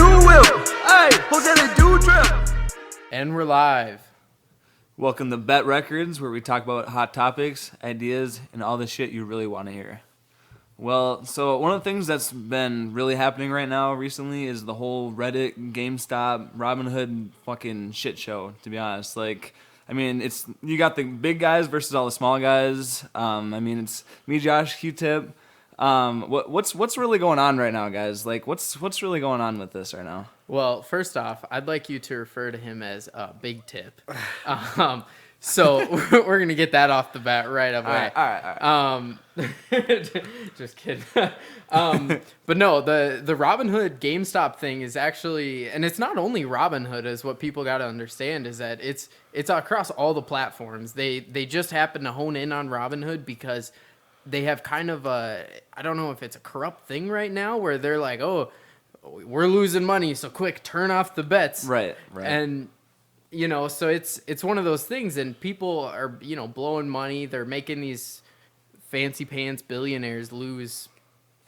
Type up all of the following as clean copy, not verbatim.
new whip. Hey, Jose the do drip. And we're live. Welcome to Bet Records, where we talk about hot topics, ideas, and all the shit you really want to hear. Well, so one of the things that's been really happening right now recently is the whole Reddit, GameStop, Robinhood fucking shit show, to be honest. Like, I mean, it's you got the big guys versus all the small guys. I mean, it's me, Josh, Q-Tip. What's really going on right now, guys? Like, what's really going on with this right now? Well, first off, I'd like you to refer to him as Big Tip. So we're going to get that off the bat right away. All right. Just kidding. But no, the Robinhood GameStop thing is actually, and it's not only Robinhood, is what people got to understand, is that it's across all the platforms. They just happen to hone in on Robinhood because they have kind of a, I don't know if it's a corrupt thing right now where they're like, oh, we're losing money, so quick, turn off the bets. Right. And, you know, so it's one of those things, and people are, you know, blowing money. They're making these fancy pants billionaires lose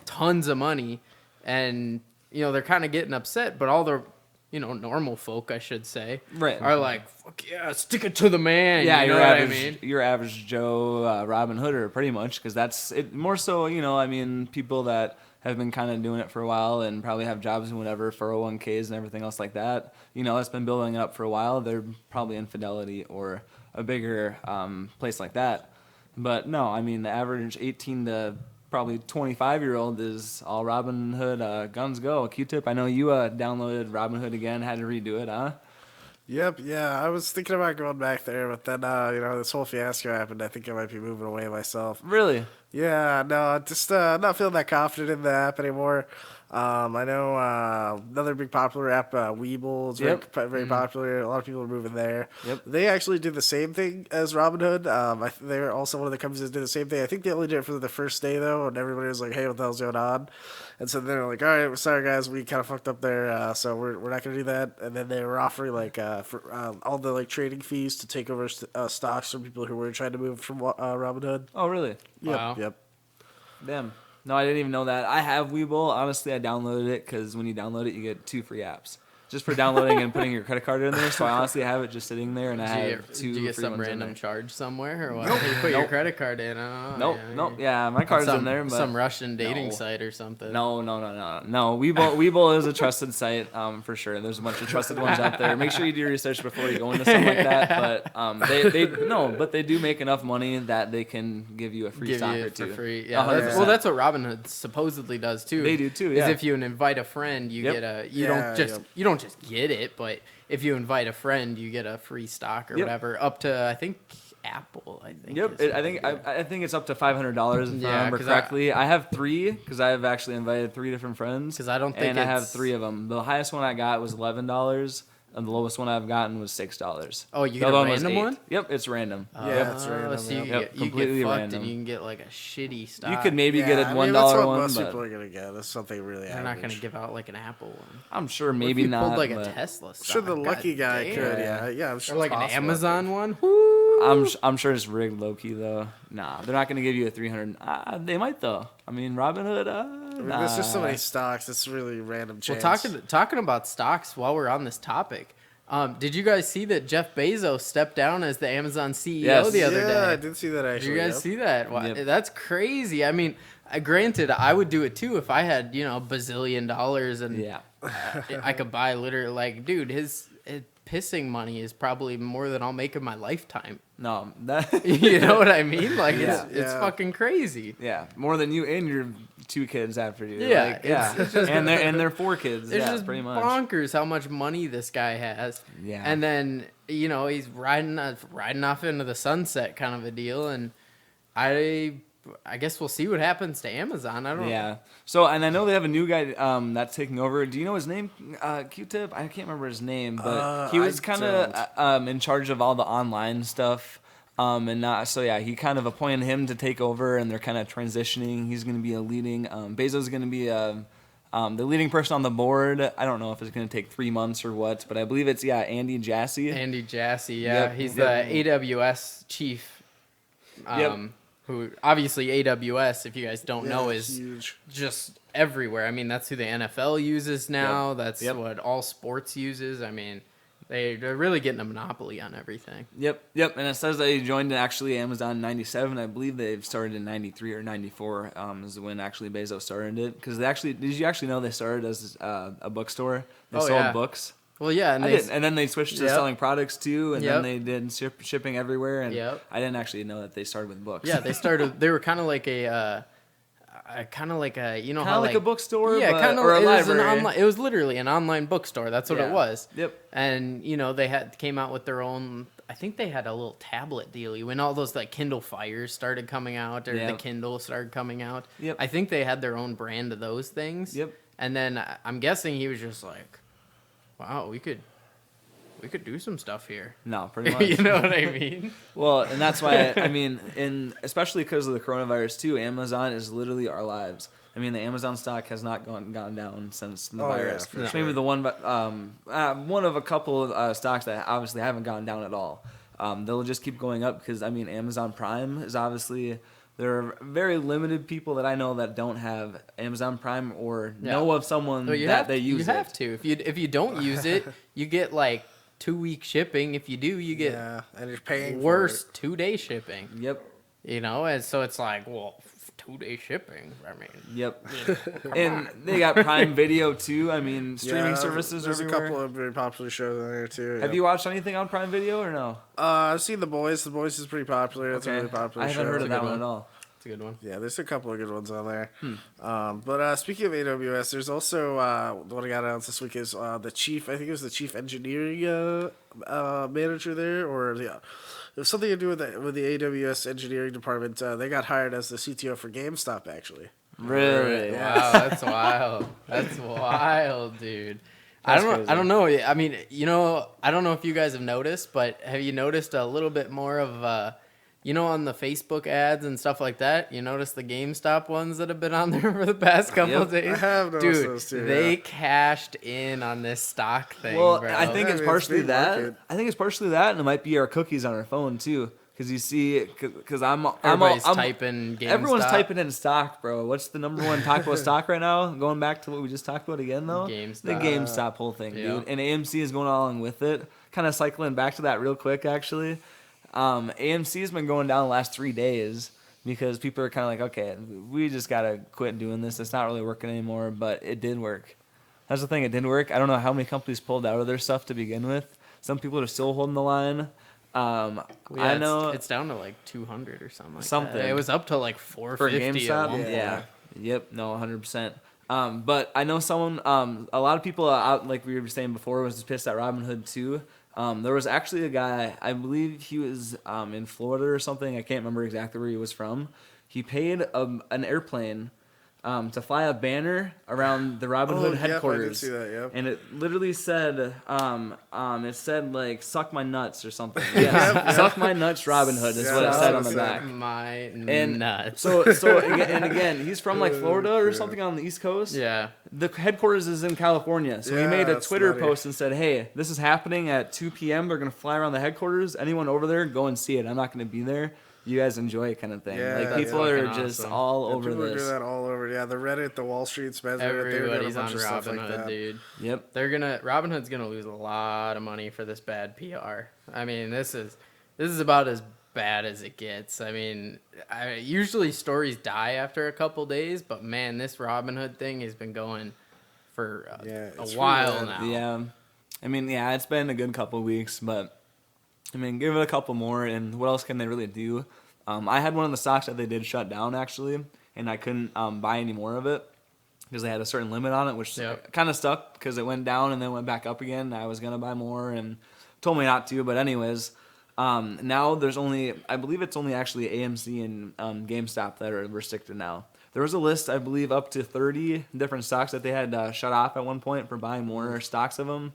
tons of money, and, you know, they're kind of getting upset, but all the, you know, normal folk, I should say, Right. are like, fuck yeah, stick it to the man. Yeah, you know your what average, I mean? your average Joe Robin Hooder, pretty much, because that's it. More so, you know, I mean, people that have been kind of doing it for a while and probably have jobs and whatever, 401ks and everything else like that. You know, that's been building up for a while. They're probably in Fidelity or a bigger place like that. But no, I mean, the average 18 to probably 25-year-old is all Robinhood, guns go. Q-Tip, I know you downloaded Robinhood again, had to redo it, huh? Yep, yeah, I was thinking about going back there, but then, you know, this whole fiasco happened. I think I might be moving away myself. Really? Yeah, no, just not feeling that confident in the app anymore. I know another big popular app, Weeble, is very popular. A lot of people are moving there. Yep. They actually do the same thing as Robinhood. They're also one of the companies that do the same thing. I think they only did it for the first day, though, and everybody was like, hey, what the hell's going on? And so they're like, all right, we're sorry, guys, we kind of fucked up there, so we're not going to do that. And then they were offering, like, for all the, like, trading fees to take over stocks from people who were trying to move from Robinhood. Oh, really? Wow. Yep. Damn. No, I didn't even know that. I have Weeble. Honestly, I downloaded it because when you download it, you get 2 free apps. Just for downloading and putting your credit card in there. So I honestly have it just sitting there, and I have 2 Did you get free some ones in random there. charge somewhere, or what? You put your credit card in. Oh, Nope. Yeah, my card's in there. But some Russian dating No. site or something. No. Weeble is a trusted site, for sure. There's a bunch of trusted ones out there. Make sure you do your research before you go into something like that. But they do make enough money that they can give you a free Give stock you or it for two. free. Yeah, 100%. that's what Robinhood supposedly does too. They do too, Is yeah. if you invite a friend, you Yep. get a you don't just get it, but if you invite a friend, you get a free stock or Yep. whatever, up to I think Apple. I think. Yep, is I think it's up to $500 if I remember 'cause correctly. I have 3 because I have actually invited 3 different friends. 'Cause I don't think and I have it's- 3 of them. The highest one I got was $11, and the lowest one I've gotten was $6. Oh, you The get a other was random 8. one? Yep, it's random. Yeah, it's random, So you, yeah. get, Yep, you completely get fucked random. and you can get like a shitty stock. You could maybe Yeah, get a I $1 mean, that's what one, most but people are going to get. It's something really They're average. not gonna give out like an Apple one. I'm sure What if maybe you not. pulled like a but Tesla stock. I'm sure the lucky God guy damn. could, yeah. I'm sure Or like it's an possible, I Amazon think. one. Woo! I'm sure it's rigged low key though. Nah, they're not gonna give you a 300. They might though. I mean, Robinhood. I mean, there's just so many stocks. It's really random Well, chance. talking about stocks while we're on this topic, did you guys see that Jeff Bezos stepped down as the Amazon CEO Yes. the other day? I did see that actually. Did you guys yep. see that? Wow, Yep. That's crazy. I mean, granted, I would do it too if I had, you know, $1 bazillion and Yeah. I could buy literally, like, dude, his pissing money is probably more than I'll make in my lifetime. No. That. You know what I mean? Like, Yeah. it's Yeah. fucking crazy. Yeah, more than you and your 2 kids after you. Yeah, Like, yeah. it's just- and they're 4 kids. It's yeah, just pretty much. bonkers how much money this guy has. Yeah. And then, you know, he's riding off into the sunset kind of a deal. And I guess we'll see what happens to Amazon. I don't know. Yeah. So, and I know they have a new guy that's taking over. Do you know his name? Q-Tip? I can't remember his name, but he was I kind of in charge of all the online stuff. And not so yeah, he kind of appointed him to take over, and they're kind of transitioning. He's going to be a leading. Bezos is going to be the leading person on the board. I don't know if it's going to take 3 months or what, but I believe it's Andy Jassy. Andy Jassy, yeah, Yep. he's Yep. the AWS chief. Yep. who obviously AWS, if you guys don't know, is huge. just everywhere. I mean, that's who the NFL uses now. Yep. That's Yep. what all sports uses. I mean, they're really getting a monopoly on everything. Yep. And it says they joined actually Amazon in 97. I believe they've started in 93 or 94 is when actually Bezos started it. Because did you actually know they started as a bookstore? They sold books. Well, yeah, And then they switched to selling products too, and then Yep. they did shipping everywhere. And Yep. I didn't actually know that they started with books. Yeah, they were kind of like a you know Kind how of like a bookstore, yeah, kind of or a it was library. it was literally an online bookstore. That's what it was. Yep. And you know they came out with their own. I think they had a little tablet deal. When all those like Kindle Fires started coming out, or the Yep. Kindle started coming out. Yep. I think they had their own brand of those things. Yep. And then I'm guessing he was just like, "Wow, we could do some stuff here." No, pretty much. You know what I mean? Well, and that's why I mean, especially because of the coronavirus too, Amazon is literally our lives. I mean, the Amazon stock has not gone down since the virus. for It's sure. maybe the one of a couple of stocks that obviously haven't gone down at all. They'll just keep going up because I mean, Amazon Prime is obviously. There are very limited people that I know that don't have Amazon Prime or know of someone Well, they use it. You have to. If you don't use it, you get like 2-week shipping. If you do, you get And you're paying worse 2-day shipping. Yep. You know, and so it's like, well, 2-day shipping. I mean, Yep. And they got Prime Video too. I mean, streaming services There's everywhere. a couple of very popular shows on there too. Have you watched anything on Prime Video or no? I've seen The Boys. The Boys is pretty popular. It's a really popular I haven't show. heard of that good one one. at all. it's a good one. Yeah, there's a couple of good ones on there. But speaking of AWS, there's also what I got announced this week is the chief. I think it was the chief engineering manager there, or it was something to do with the AWS engineering department. They got hired as the CTO for GameStop, actually. Really? Wow, that's wild. That's wild, dude. I That's don't know. I mean, you know, I don't know if you guys have noticed, but have you noticed a little bit more of you know, on the Facebook ads and stuff like that, you notice the GameStop ones that have been on there for the past couple of days? I have noticed Dude, those too, they yeah. cashed in on this stock thing, Well, bro. I think Yeah, it's it's partially big that. market. I think it's partially that, and it might be our cookies on our phone too. Because you see, because Everybody's typing GameStop. Everyone's typing in stock, bro. What's the number one talk about stock right now? Going back to what we just talked about again, though, GameStop. the GameStop whole thing, Yeah. dude. And AMC is going along with it. Kind of cycling back to that real quick, actually. AMC has been going down the last 3 days because people are kind of like, okay, we just gotta quit doing this. It's not really working anymore, but it did work. That's the thing, it did work. I don't know how many companies pulled out of their stuff to begin with. Some people are still holding the line. I know it's down to like 200 or something. Like Something. That. It was up to like for 450 at GameStop. one point. Yeah. Yep. No, 100%. But I know someone. A lot of people out, like we were saying before, was pissed at Robinhood too. There was actually a guy. I believe he was in Florida or something. I can't remember exactly where he was from. He paid an airplane to fly a banner around the Robinhood headquarters. I did see that, yep. And it literally said, it said like "suck my nuts" or something. Yes, "suck my nuts," Robinhood is what it that's said what on the it back. My And nuts. so again, he's from like Florida or something on the East Coast. Yeah. The headquarters is in California, so he Yeah, made a that's Twitter nutty. post and said, "Hey, this is happening at 2 p.m. They're gonna fly around the headquarters. Anyone over there, go and see it. I'm not gonna be there. You guys enjoy it," kind of thing. Yeah, like that's people are fucking just awesome. all Yeah, over people are this. doing that all over. Yeah, the Reddit, the Wall Street, Spencer, they were doing a Everybody's bunch on of stuff like Robinhood, that. dude. Yep. Robinhood's gonna lose a lot of money for this bad PR. I mean, this is about as bad as it gets. I mean, usually stories die after a couple days, but man, this Robinhood thing has been going for Yeah, a it's while really now. bad. Yeah. I mean, yeah, it's been a good couple of weeks, but I mean, give it a couple more, and what else can they really do? I had one of the stocks that they did shut down actually, and I couldn't buy any more of it because they had a certain limit on it, which Yep. kind of stuck because it went down and then went back up again. I was gonna buy more and told me not to, but anyways, now there's I believe it's only actually AMC and GameStop that are restricted now. There was a list, I believe, up to 30 different stocks that they had shut off at one point for buying more stocks of them.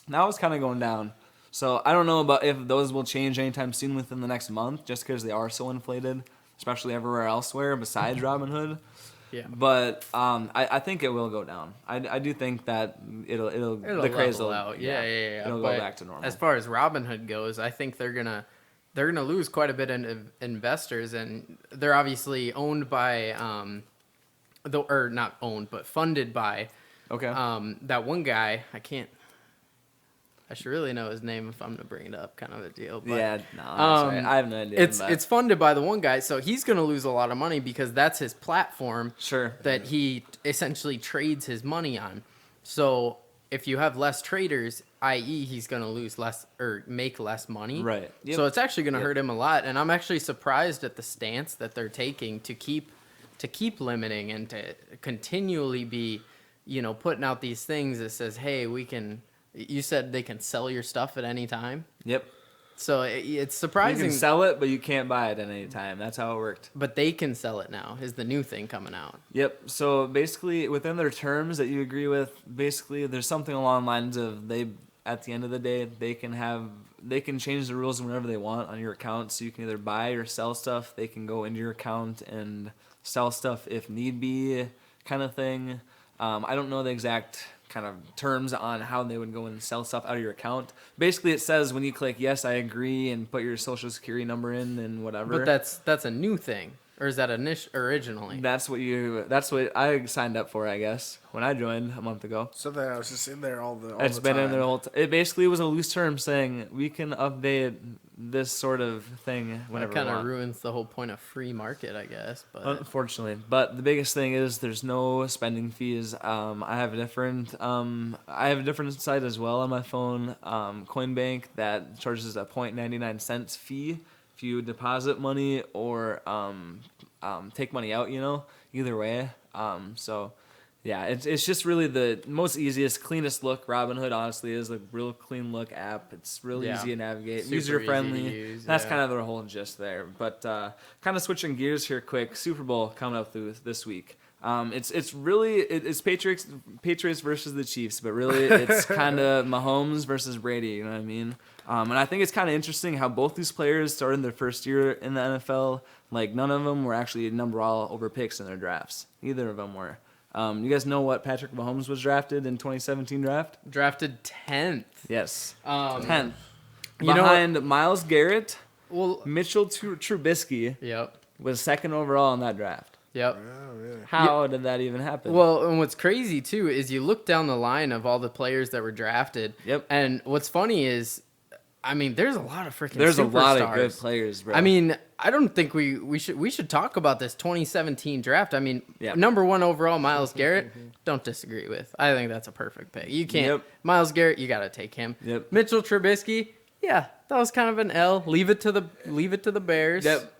Now it's kind of going down. So I don't know about if those will change anytime soon within the next month, just because they are so inflated, especially everywhere elsewhere besides Robinhood. Yeah. But I think it will go down. I do think that it'll the craze level will out. Yeah. It'll But go back to normal. As far as Robinhood goes, I think they're they're going to lose quite a bit in investors, and they're obviously owned by, or not owned, but funded by Okay. that one guy. I should really know his name if I'm going to bring it up, kind of a deal. But, yeah, no, that's right. I have no idea. It's funded by the one guy, so he's going to lose a lot of money because that's his platform Sure. that he essentially trades his money on. So if you have less traders, i.e. he's going to lose less or make less money. Right. Yep. So it's actually going to hurt him a lot, and I'm actually surprised at the stance that they're taking to keep limiting and to continually be, putting out these things that says, hey, you said they can sell your stuff at any time. Yep. So it's You surprising. can sell it, but you can't buy it at any time. That's how it worked. But they can sell it now, is the new thing coming out. Yep. So basically, within their terms that you agree with, basically there's something along the lines of at the end of the day, they can change the rules whenever they want on your account. So you can either buy or sell stuff. They can go into your account and sell stuff if need be, kind of thing. I don't know the exact kind of terms on how they would go and sell stuff out of your account. Basically, it says when you click yes, I agree, and put your social security number in and whatever. But that's a new thing, or is that originally? That's what I signed up for, I guess, when I joined a month ago. Something I was just in there all the It's the been time. in there all. It basically was a loose term saying we can update this sort of thing whenever That kind we of want. ruins the whole point of free market, I guess. But Unfortunately, but the biggest thing is there's no spending fees. I have a different site as well on my phone, Coinbank, that charges a 0.99 fee if you deposit money or take money out. Either way. So yeah, it's just really the most easiest, cleanest look. Robinhood honestly is a real clean look app. It's really Yeah. easy to navigate, Super user friendly. easy to use, That's yeah. kind of the whole gist there. But kind of switching gears here, quick. Super Bowl coming up this week. It's Patriots versus the Chiefs, but really it's kind of Mahomes versus Brady. You know what I mean? And I think it's kind of interesting how both these players started their first year in the NFL. Like none of them were actually number all over picks in their drafts. Neither of them were. You guys know what Patrick Mahomes was drafted in 2017 draft? drafted 10th. Yes, 10th. Behind Myles Garrett, Well, Mitchell Trubisky yep. was second overall in that draft. Yep. Oh, really? How did that even happen? Well, and what's crazy too is you look down the line of all the players that were drafted. Yep. And what's funny is, there's a lot of freaking There's a lot of good superstars. players, bro. I don't think we should talk about this 2017 draft. Yeah. Number one overall, Myles Garrett. Don't disagree with. I think that's a perfect pick. You can't. Yep. Myles Garrett, you got to take him. Yep. Mitchell Trubisky. Yeah, that was kind of an L. Leave it to the Bears. Yep.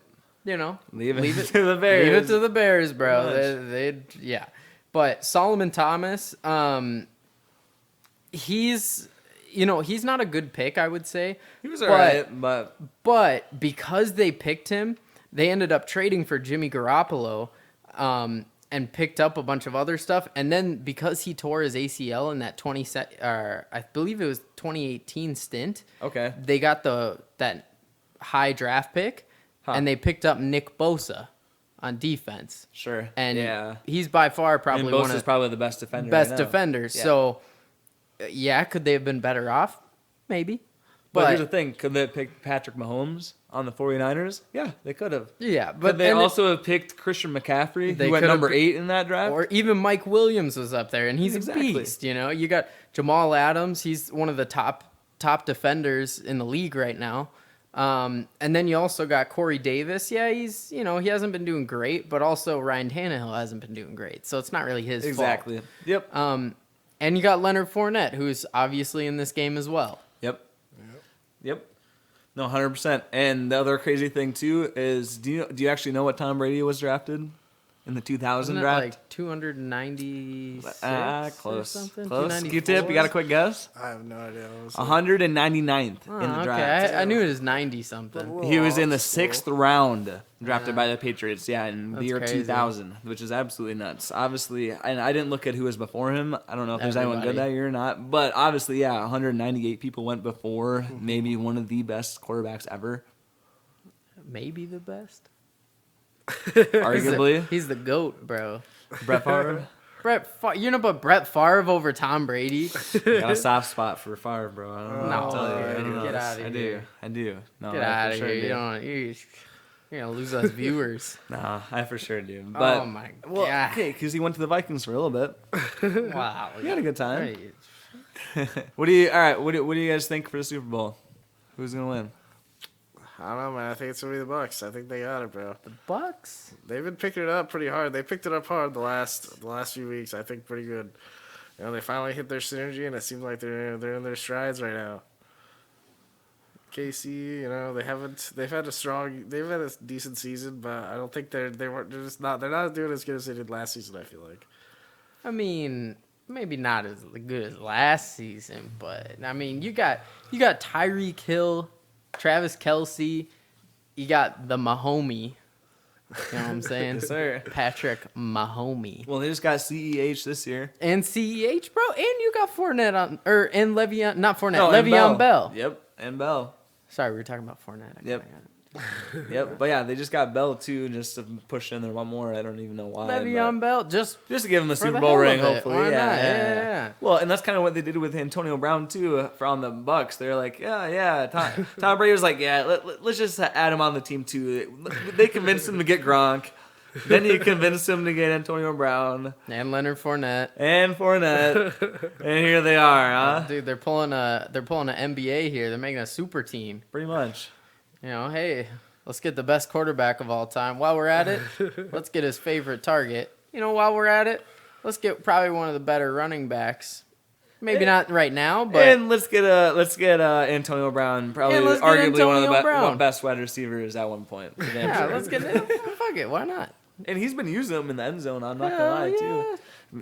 Leave it it to the Bears. Leave it to the Bears, bro. Pretty Yeah. But Solomon Thomas, he's not a good pick, I would say. He was alright, But because they picked him, they ended up trading for Jimmy Garoppolo, and picked up a bunch of other stuff. And then because he tore his ACL in that I believe it was 2018 stint, okay. they got that high draft pick, and they picked up Nick Bosa on defense. Sure. And he's by far probably one of the probably the best defender. best right now. defenders. Yeah. So, could they have been better off? Maybe. But here's the thing: could they have picked Patrick Mahomes on the 49ers? Yeah, they could have. Yeah, But but they also have picked Christian McCaffrey, They who went could have number 8 in that draft. or even Mike Williams was up there, and he's Exactly. a beast. You got Jamal Adams. He's one of the top defenders in the league right now. And then you also got Corey Davis. Yeah, he's he hasn't been doing great, but also Ryan Tannehill hasn't been doing great. So it's not really his Exactly. fault. Yep. And you got Leonard Fournette, who's obviously in this game as well. Yep. No, 100%. And the other crazy thing too is, do you actually know what Tom Brady was drafted in the 2000 Isn't it draft? like 296 Close. or something? Close. 294? Q-tip, you got a quick guess? I have no idea. 199th Oh, in the okay. draft. I knew it was 90 something. He was in the 6th round, drafted by the Patriots. Yeah, in the That's year crazy. 2000, which is absolutely nuts. Obviously, and I didn't look at who was before him. I don't know if there's anyone good Everybody. that year or not. But obviously, 198 people went before maybe one of the best quarterbacks ever, Maybe the best. arguably. He's the GOAT, bro. Brett Favre. You're gonna put Brett Favre over Tom Brady? Got a soft spot for Favre, bro. I don't know. No, I'll tell you. I don't know. get out of here. I do. No, Get I out for of sure here. do. You're gonna lose us viewers. Nah, I for sure do. But, Oh my well, god! okay, because he went to the Vikings for a little bit. Wow, He had a good time. Right. What do you guys think for the Super Bowl? Who's gonna win? I don't know, man. I think it's gonna be the Bucks. I think they got it, bro. Bucks. They've been picking it up pretty hard. They picked it up hard the last few weeks. I think pretty good. You know, they finally hit their synergy, and it seems like they're in their strides right now. KC, you know, they've had a decent season, but I don't think they're not doing as good as they did last season. I feel like. I mean, maybe not as good as last season, but I mean, you got Tyreek Hill, Travis Kelce, you got the Mahomie. You know what I'm saying? Yes, sir. Patrick Mahomie. Well, they just got CEH this year. And CEH, bro, and you got Fournette and Le'Veon, not Fournette, No, and Le'Veon Bell. Yep, and Bell. Sorry, we were talking about Fournette. Yep. Yep, but yeah, they just got Bell too, just to push in there one more. I don't even know why. Le'Veon Bell, just to give him a for Super the Bowl hell ring, of it. hopefully. Why Yeah, not? yeah. Yeah. Well, and that's kind of what they did with Antonio Brown too, for on the Bucks. They're like, yeah. Tom Brady was like, yeah, let's just add him on the team too. They convinced him to get Gronk. Then you convinced him to get Antonio Brown And Leonard Fournette. and Fournette, and here they are, huh? Dude, they're pulling a NBA here. They're making a super team. Pretty much. You know, hey, let's get the best quarterback of all time. While we're at it, let's get his favorite target. You know, while we're at it, let's get probably one of the better running backs. Maybe not right now, but And let's get Antonio Brown, probably And let's get arguably one of Antonio the Brown. best wide receivers at one point. For damn yeah, sure. let's get it. Fuck it, why not? And he's been using them in the end zone. I'm not Hell gonna lie, yeah. too.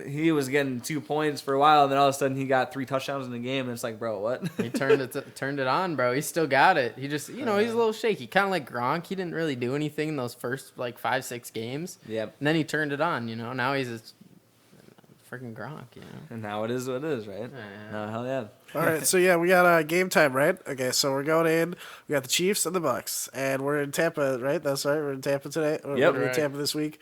He was getting 2 points for a while, and then all of a sudden he got 3 touchdowns in the game, and it's like, bro, what? He turned it on, bro. He still got it. He just, he's a little shaky, kind of like Gronk. He didn't really do anything in those first like 5-6 games. Yep. And then he turned it on. You know, now he's a freaking Gronk. You know. And now it is what it is, right? Yeah. No, hell yeah. All right, so yeah, we got game time, right? Okay, so we're going in. We got the Chiefs and the Bucks, and we're in Tampa, right? That's right. We're in Tampa today. Yep. We're in Right. Tampa this week.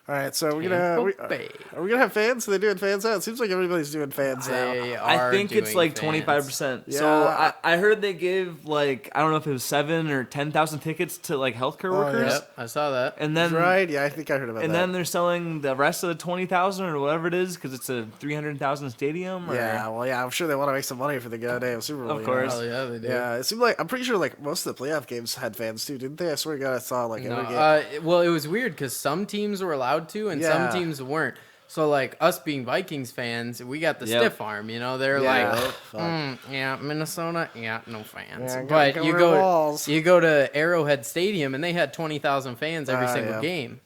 All right, so we're Tampa Bay. are we gonna have fans? Are they doing fans now? It seems like everybody's doing fans now. They I are think it's doing like fans. 25%. So Yeah. I heard they gave like, I don't know if it was 7 or 10,000 tickets to like healthcare workers. Yep, I saw that. And then Right? Yeah, I think I heard about and that. then they're selling the rest of the 20,000 or whatever it is because it's a 300,000 stadium. Or, Yeah, well, yeah, I'm sure they want to make some money for the goddamn Super Bowl. Of you course. know? Oh yeah, they do. Yeah, it seemed like I'm pretty sure like most of the playoff games had fans too, didn't they? I swear to God, I saw like No, every game. well, it was weird because some teams were allowed to and Yeah. some teams weren't. So, like, us being Vikings fans, we got the Yep. stiff arm, you know? They're Yeah. like, Fuck. yeah, Minnesota, yeah, no fans. Yeah, but gotta you cover the go, walls. you go to Arrowhead Stadium, and they had 20,000 fans every Ah, single yeah. game.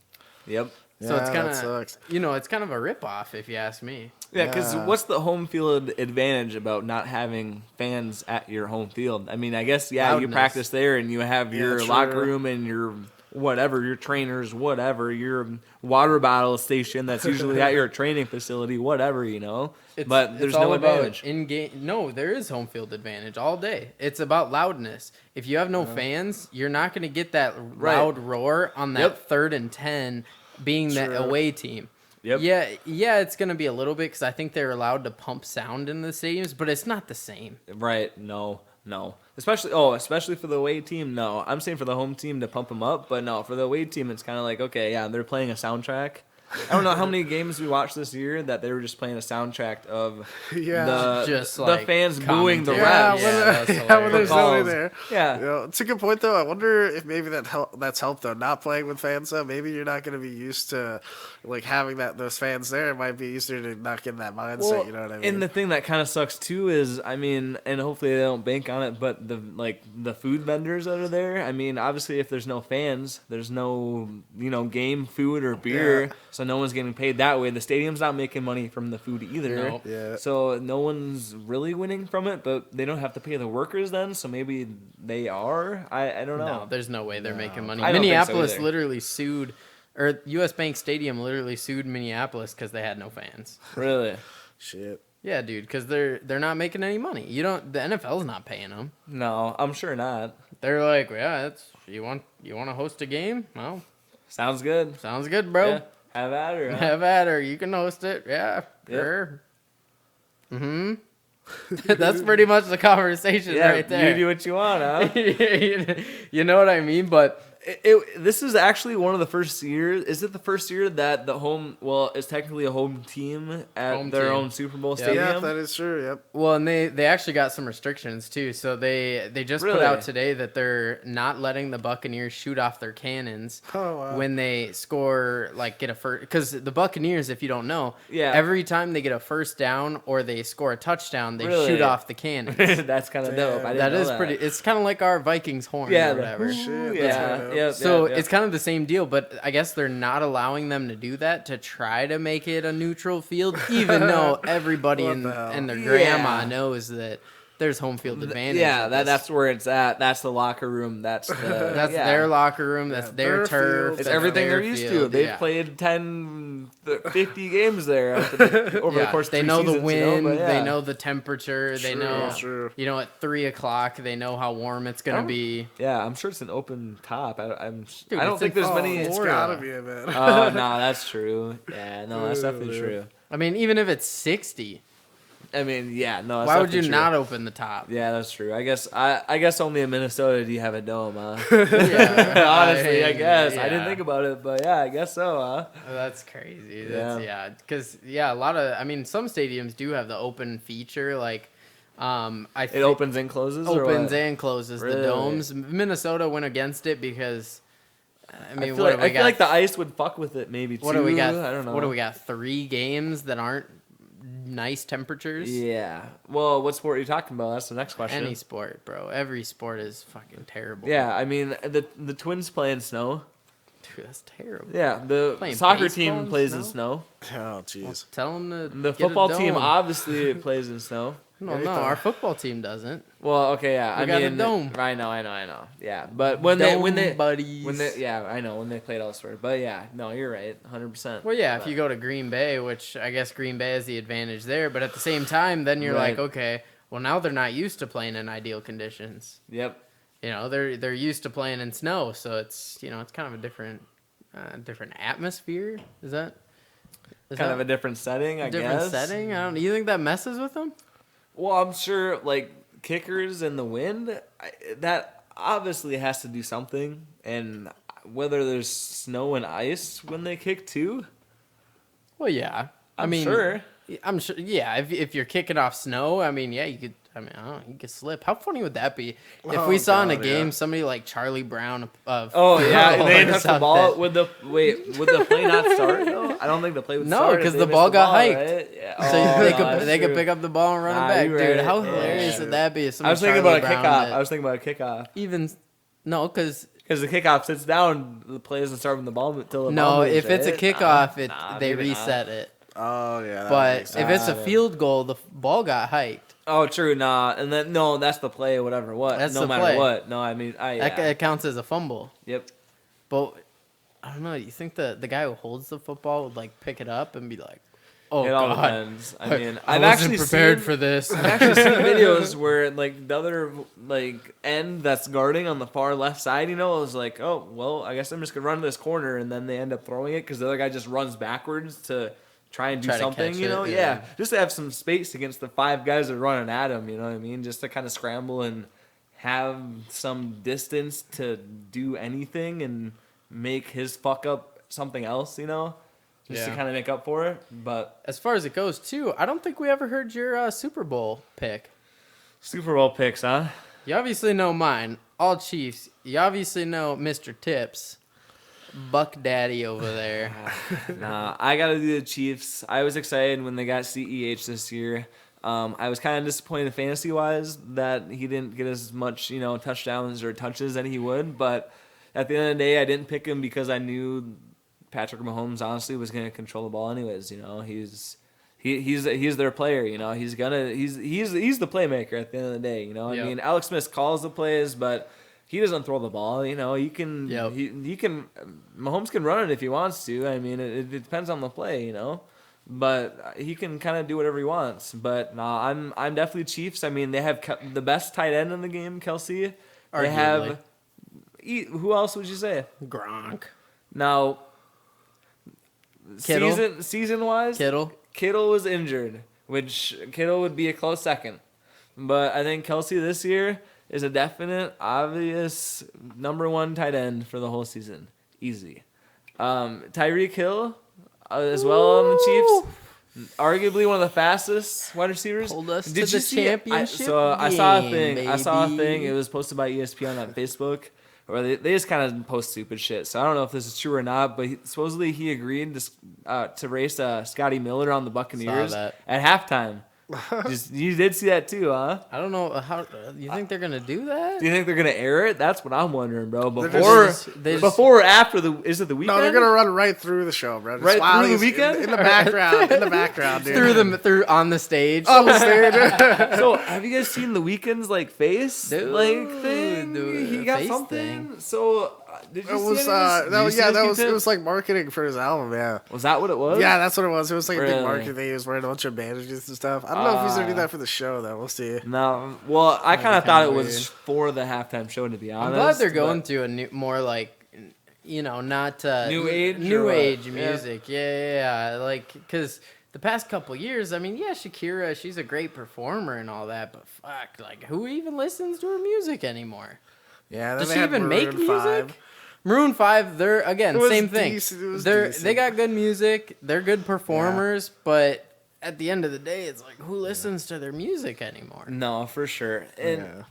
Yep. So Yeah, it's that kind of, sucks. it's kind of a ripoff, if you ask me. Yeah, because Yeah. what's the home field advantage about not having fans at your home field? I mean, I guess, yeah, you Loudness. practice there and you have Yeah, your true. locker room and your whatever, your trainers, whatever, your water bottle station that's usually at your training facility, whatever, you know. But there's it's all no about advantage. in-game. No, there is home field advantage all day. It's about loudness. If you have no fans, you're not going to get that loud roar on that Yep. 3rd and 10 being the True. away team. Yep. Yeah, it's going to be a little bit because I think they're allowed to pump sound in the stadiums, but it's not the same. Right. No. Especially for the away team, no. I'm saying for the home team to pump them up, but no, for the away team, it's kind of like, okay, yeah, they're playing a soundtrack. I don't know how many games we watched this year that they were just playing a soundtrack of Yeah. Just the like fans booing the commentary. refs. Yeah, that's when hilarious. there's nobody Calls. there. Yeah. You know, it's a good point though. I wonder if maybe that's helped though. Not playing with fans though. Maybe you're not going to be used to like having those fans there. It might be easier to not get in that mindset. You know what I mean? And the thing that kind of sucks too is, I mean, and hopefully they don't bank on it, but the food vendors that are there. I mean, obviously, if there's no fans, there's no game food or beer, Yeah. so no one's getting paid that way. The stadium's not making money from the food either. Nope. Yeah. So no one's really winning from it, but they don't have to pay the workers then, so maybe they are. I don't know. No, there's no way they're making money. I don't think so Minneapolis either. literally sued, or U.S. Bank Stadium literally sued Minneapolis because they had no fans. Really? Shit. Yeah, dude, because they're not making any money. The NFL's not paying them. No, I'm sure not. They're like, yeah, you want to host a game? Well, Sounds good. sounds good, bro. Yeah. Have at her. Huh? Have at her. You can host it. Yeah, Yep. sure. Mm-hmm. That's pretty much the conversation right there. You do what you want, huh? You know what I mean? But This is actually one of the first years. Is it the first year that the home? Well, it's technically a home team at their own Super Bowl stadium. Yeah, that is true. Yep. well, and they actually got some restrictions too. So they just put Really? out today that they're not letting the Buccaneers shoot off their cannons when they score, like get a first. Because the Buccaneers, if you don't know, every time they get a first down or they score a touchdown, they shoot off the cannons. That's kind of dope. I didn't That know is that. pretty. It's kind of like our Vikings horn or whatever. So it's kind of the same deal, but I guess they're not allowing them to do that to try to make it a neutral field, even though everybody and their grandma knows that there's home field advantage. Yeah, that's where it's at. That's the locker room. That's their locker room. That's their turf. It's everything they're used to. They've played 10, 50 games there over the course of 3 They know seasons, the wind. you know, They know the temperature. They know, True. at 3:00, they know how warm it's going to be. Yeah, I'm sure it's an open top. I don't it's think there's many. It's gotta be a man. Oh, no, that's true. Yeah, no, that's definitely true. I mean, even if it's 60, I mean, yeah, no. That's why would you true. not open the top? Yeah, that's true. I guess only in Minnesota do you have a dome, huh? Yeah, Honestly, I guess. I didn't yeah. think about it, but yeah, I guess so, huh? That's crazy. Yeah. Because a lot of, I mean, some stadiums do have the open feature, like, It opens and closes. or opens what? and closes Really? the domes. Minnesota went against it because, I mean, I feel like the ice would fuck with it maybe too. what do we got? I don't know. What do we got? 3 games that aren't nice temperatures. Yeah. Well, what sport are you talking about? That's the next question. Any sport, bro. Every sport is fucking terrible. Yeah, I mean the Twins play in snow. Dude, that's terrible. Yeah, the Playing soccer baseball team in plays snow? in snow. Oh, jeez. Tell them to The get a football team dome. obviously plays in snow. No, our football team doesn't. Well, okay, yeah. We I got a mean, dome. I know. Yeah, but when they buddies. yeah, I know when they played elsewhere. But yeah, no, you're right, 100%. Well, yeah, if you go to Green Bay, which I guess Green Bay has the advantage there, but at the same time, then you're like, okay, well now they're not used to playing in ideal conditions. Yep. You know, they're used to playing in snow, so it's it's kind of a different atmosphere. Is that Kind of a different setting, I guess. different setting? I don't. You think that messes with them? Well, I'm sure like kickers and the wind, that obviously has to do something, and whether there's snow and ice when they kick too. Well, yeah. I'm sure. I'm sure. Yeah, if you're kicking off snow, I mean, yeah, you could. I mean, I don't know, you could slip. How funny would that be if we saw in a game somebody like Charlie Brown of Oh yeah, football they or touched the ball. something? Would the play not start though? I don't think the play would No, start. because if the they ball missed got ball, hiked. right? Yeah. So they that's could true. pick up the ball and run Nah, it back, you're dude. right. How Yeah. hilarious would that be? If I was thinking Charlie about a Brown kickoff. did- I was thinking about a kickoff. Even no, because Because the kickoff sits down, the play doesn't start when the ball until the ball no, moves, if it's a right? kickoff, they maybe not. reset it. Oh, yeah. that But makes if sense. it's a field goal, the ball got hiked. Oh, true. Nah, and then no, that's the play. Whatever. What? That's no the matter play. what. No, I mean, That counts as a fumble. Yep. But I don't know. You think the guy who holds the football would like pick it up and be like, "Oh It all God, depends. I mean, I I've wasn't actually prepared seen, for this." I've actually seen videos where like the other like end that's guarding on the far left side, is like, oh well, I guess I'm just gonna run to this corner, and then they end up throwing it because the other guy just runs backwards to try and do Try to something, catch it, yeah, just to have some space against the 5 guys that are running at him. You know what I mean? Just to kind of scramble and have some distance to do anything and make his fuck up something else, just to kind of make up for it. But As far as it goes, too, I don't think we ever heard your Super Bowl pick. Super Bowl picks, huh? You obviously know mine, all Chiefs. You obviously know Mr. Tips, Buck Daddy over there. Nah, I gotta do the Chiefs. I was excited when they got CEH this year. I was kind of disappointed fantasy-wise that he didn't get as much, touchdowns or touches that he would. But at the end of the day, I didn't pick him because I knew Patrick Mahomes honestly was gonna control the ball anyways. He's their player. He's the playmaker at the end of the day. I Yep. mean, Alex Smith calls the plays, but he doesn't throw the ball. He can. Yep. He can. Mahomes can run it if he wants to. I mean, it depends on the play. But he can kind of do whatever he wants. But nah, I'm definitely Chiefs. I mean, they have the best tight end in the game, Kelsey. They Arguably. have. Who else would you say? Gronk. Now, Kittle? season wise, Kittle was injured, which Kittle would be a close second. But I think Kelsey this year is a definite, obvious number 1 tight end for the whole season. Easy. Tyreek Hill as well on the Chiefs. Arguably one of the fastest wide receivers. Hold us to the championship I saw a thing. game, I saw a baby. thing. It was posted by ESPN on Facebook. Or they just kind of post stupid shit. So I don't know if this is true or not, but supposedly he agreed to race Scotty Miller on the Buccaneers at halftime. You did see that too, huh? I don't know how. You think they're gonna do that? Do you think they're gonna air it? That's what I'm wondering, bro. They just- Before or after is it the weekend? No, they're gonna run right through the show, bro. Just Right while through the he's weekend? in the background, dude. through on the stage. On the stage. So have you guys seen the weekend's face Dude, thing? the He got face something. thing. So did you It was see any of this? it was like marketing for his album, yeah. Was that what it was? Yeah, that's what it was. It was like a big Really? marketing thing. He was wearing a bunch of bandages and stuff. I don't know if he's gonna do that for the show though. We'll see. No. Well, I kind of thought it kinda was weird. for the halftime show, to be honest. I'm glad they're going but- to a new, more not New age or new what? age Yeah. music. Yeah. Because the past couple years, I mean, yeah, Shakira, she's a great performer and all that, but fuck, who even listens to her music anymore? Yeah, then Does they she had even make Maroon 5. music? Maroon 5, they're again It was same thing. decent, it was They decent. got good music, they're good performers, but at the end of the day, it's like who listens to their music anymore? No, for sure. And Yeah.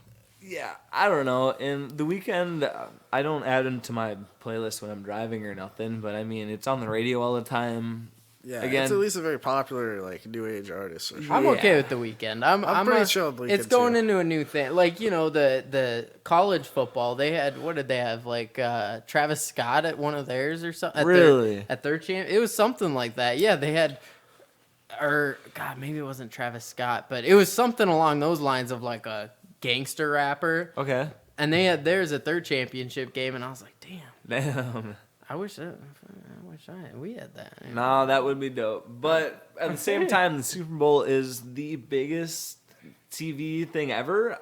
yeah, I don't know. And the weekend, I don't add into my playlist when I'm driving or nothing, but I mean, it's on the radio all the time. Yeah, Again- it's at least a very popular new age artist. For sure. I'm okay Yeah. with the weekend. I'm pretty chill with the It's weekend, going too. into a new thing. The college football, they had, what did they have? Travis Scott at one of theirs or something. Really? At their champ, it was something like that. Yeah, they had, or God, maybe it wasn't Travis Scott, but it was something along those lines of like a gangster rapper. Okay. And they had theirs at their championship game, and I was like, damn, Damn. I wish we had that. No, that would be dope. But at the same time, the Super Bowl is the biggest TV thing ever.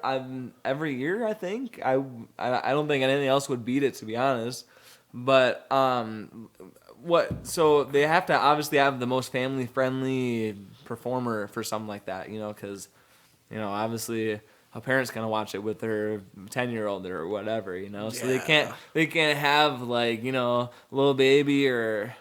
Every year, I think. I don't think anything else would beat it, to be honest. But so they have to obviously have the most family friendly performer for something like that, because obviously a parent's gonna watch it with their 10-year-old or whatever, so they can't have Lil Baby or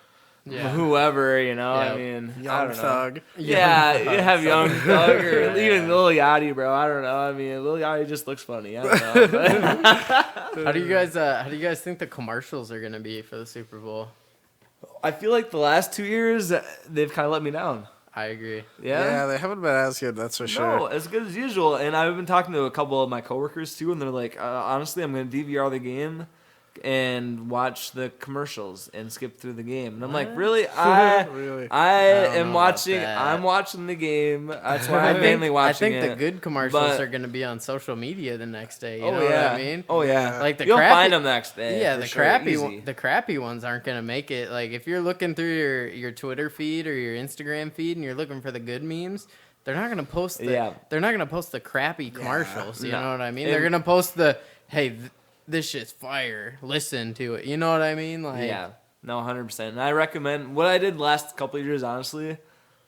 whoever, I mean, I Young don't know. Thug. Yeah, you have Young Thug or even Lil Yachty, bro. I don't know. I mean, Lil Yachty just looks funny. I don't know. How do you guys think the commercials are gonna be for the Super Bowl? I feel like the last 2 years they've kind of let me down. I agree. Yeah, they haven't been as good, that's for sure. No, as good as usual. And I've been talking to a couple of my coworkers too, and they're like, honestly, I'm going to DVR the game and watch the commercials and skip through the game. And I'm like, really? Really? I don't am know watching. about that. I'm watching the game. That's why I'm mainly watching I think it. the good commercials but- are going to be on social media the next day. You Oh know yeah. what I mean? Oh yeah. Like the You'll crappy, find them next day. Yeah, for the sure. Easy. the crappy ones aren't going to make it. Like if you're looking through your Twitter feed or your Instagram feed and you're looking for the good memes, they're not going to post they're not going to post the crappy commercials. You No. know what I mean? And- They're going to post the this shit's fire. Listen to it. You know what I mean? Like Yeah, no, 100%. And I recommend what I did last couple of years, honestly,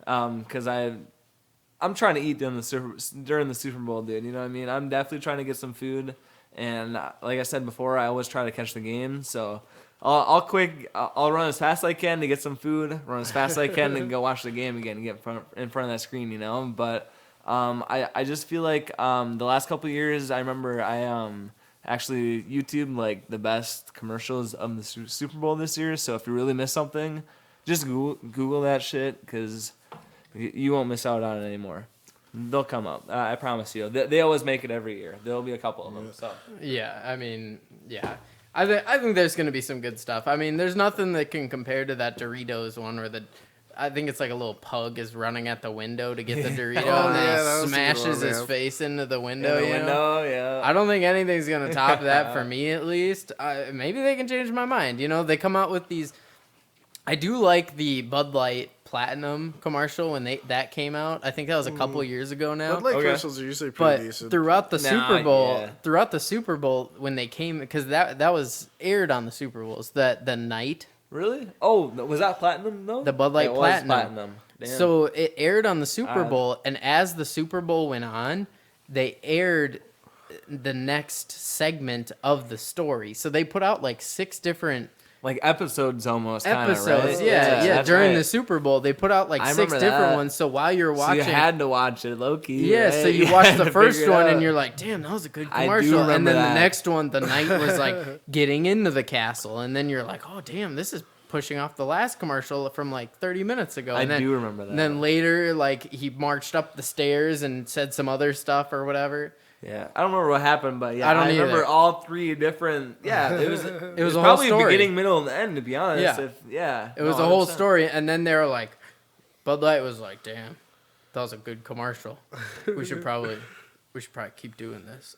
because I'm trying to eat during the Super Bowl, dude. You know what I mean? I'm definitely trying to get some food, and like I said before, I always try to catch the game. So I'll run as fast as I can to get some food, run as fast as I can, and go watch the game again and get in front of that screen, But I just feel like the last couple of years, I remember actually YouTube the best commercials of the Super Bowl this year. So if you really miss something, just Google that shit, because you won't miss out on it anymore. They'll come up. I promise you. They always make it every year. There'll be a couple of them. So yeah, I mean, yeah. I think there's going to be some good stuff. I mean, there's nothing that can compare to that Doritos one where I think it's like a little pug is running at the window to get the Dorito and yeah, that then was he a good smashes one, his man. face into the window. yeah. I don't think anything's going to top that for me, at least. Maybe they can change my mind. They come out with these. I do like the Bud Light Platinum commercial when that came out. I think that was a couple years ago now. But commercials are usually pretty But decent. throughout the Nah, Super Bowl, when they came, because that was aired on the Super Bowls, the night Really? Oh, was that platinum though? The Bud Light It was Platinum. Damn. So it aired on the Super Alright. Bowl, and as the Super Bowl went on, they aired the next segment of the story. So they put out like 6 different like episodes almost. episodes. Right? Yeah. That's During right. the Super Bowl, they put out like I 6 remember different that. ones. So while you're So watching, you had to watch it, low-key. yeah. Right? So you had watch the to first figure it one, out. and you're like, "Damn, that was a good I do commercial." And remember then that. the next one, the night was like getting into the castle, and then you're like, "Oh, damn, this is pushing off the last commercial from like 30 minutes ago." I And then, do remember that. And then later, like he marched up the stairs and said some other stuff or whatever. Yeah, I don't remember what happened, but yeah, I don't remember either. all 3 different. Yeah, it was. It was a whole probably story. beginning, middle, and the end. To be honest, Yeah. It was a whole 100%. story, and then they were like, Bud Light was like, "Damn, that was a good commercial. We should probably keep doing this."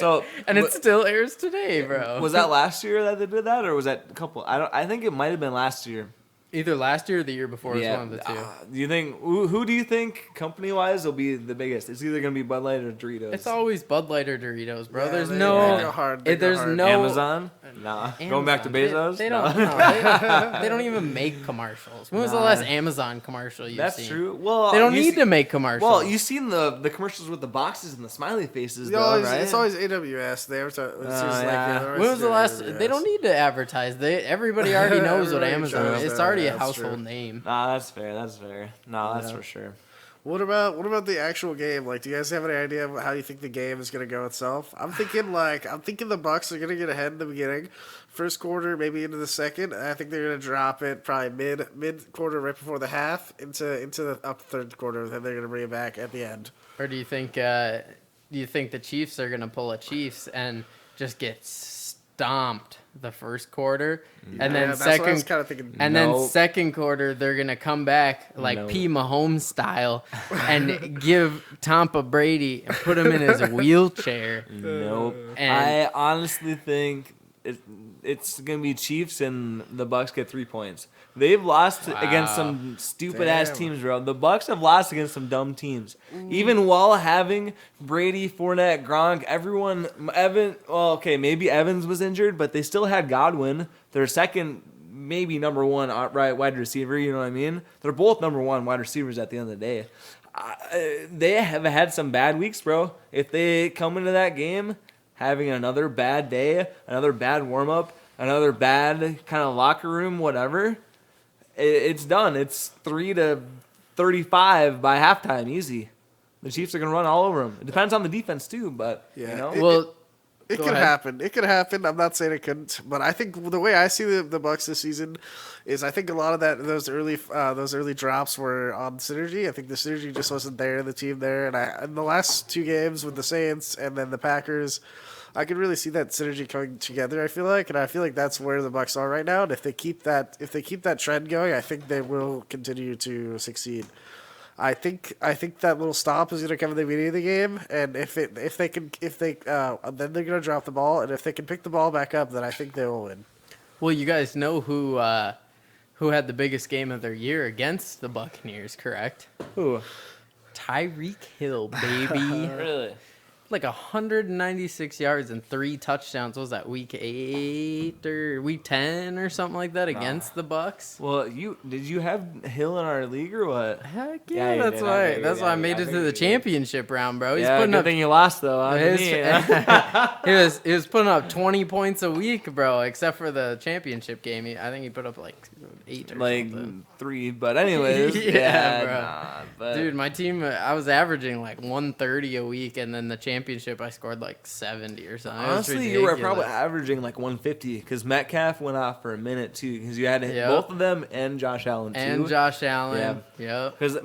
So, And it still airs today, bro. was that last year that they did that, or was that a couple? I think it might have been last year. Either last year or the year before? It's one of the two. Do you think who do you think company wise will be the biggest? It's either gonna be Bud Light or Doritos. It's always Bud Light or Doritos, bro. Yeah, there's they no, go hard. They go there's hard. no Amazon. Nah, going back to Amazon. Bezos. They No. don't. No, they don't even make commercials. When was the Nah. last Amazon commercial you've That's seen? true. Well, They don't you need see- to make commercials. Well, you've seen the commercials with the boxes and the smiley faces, It's though, always, right? it's always AWS. They advertise. yeah. when was the last? They don't need to advertise. Everybody already knows what Everybody Amazon knows is. It's that, already yeah, a that's household true. name. Nah, that's fair. That's fair. No, that's for sure. What about the actual game? Like, do you guys have any idea of how you think the game is gonna go itself? I'm thinking the Bucks are gonna get ahead in the beginning, first quarter, maybe into the second. And I think they're gonna drop it probably mid quarter, right before the half, into the up third quarter. Then they're gonna bring it back at the end. Or do you think the Chiefs are gonna pull a Chiefs and just get stomped the first quarter, and then Yeah, that's what I was second, kind of thinking. and then Nope. second quarter they're gonna come back like Nope. P. Mahomes style and give Tampa Brady and put him in his wheelchair. Nope. And- I honestly think it's gonna be Chiefs and the Bucks get 3 points. They've lost against some stupid ass Damn. teams, bro. The Bucks have lost against some dumb teams. Even while having Brady, Fournette, Gronk, everyone, maybe Evans was injured, but they still had Godwin, their second, maybe number 1 outright wide receiver. You know what I mean? They're both number 1 wide receivers at the end of the day. They have had some bad weeks, bro. If they come into that game having another bad day, another bad warm up, another bad kind of locker room, whatever, it's done. It's 3-35 by halftime, easy. The Chiefs are gonna run all over them. It depends on the defense too, but Yeah. you know, Well, It Go could ahead. happen. It could happen. I'm not saying it couldn't, but I think the way I see the Bucks this season is I think a lot of those early drops were on synergy. I think the synergy just wasn't there, the team there, and in the last 2 games with the Saints and then the Packers, I could really see that synergy coming together. I feel like that's where the Bucks are right now. And if they keep that trend going, I think they will continue to succeed. I think that little stop is going to come in the beginning of the game, and then they're going to drop the ball, and if they can pick the ball back up, then I think they will win. well, you guys know who had the biggest game of their year against the Buccaneers, correct? who? Tyreek Hill, baby. Really? Like 196 yards and 3 touchdowns. What was that, week 8 or week 10 or something like that against the Bucks? Well, did you have Hill in our league or what? Heck Yeah, yeah, you that's did. I why. figured, That's why I made I it to figured the you did. championship round, bro. He's Yeah, putting good up. thing you lost though. Huh? His, Me, he was putting up 20 points a week, bro. Except for the championship game, I think he put up like 8 or like something. 3, but anyways, Yeah, bro. but Dude, my team, I was averaging like 130 a week, and then the championship, I scored like 70 or something. It was honestly, you were probably ridiculous. averaging like 150 because Metcalf went off for a minute too because you had to hit Yep. both of them and Josh Allen too. And Josh Allen. Yep. Because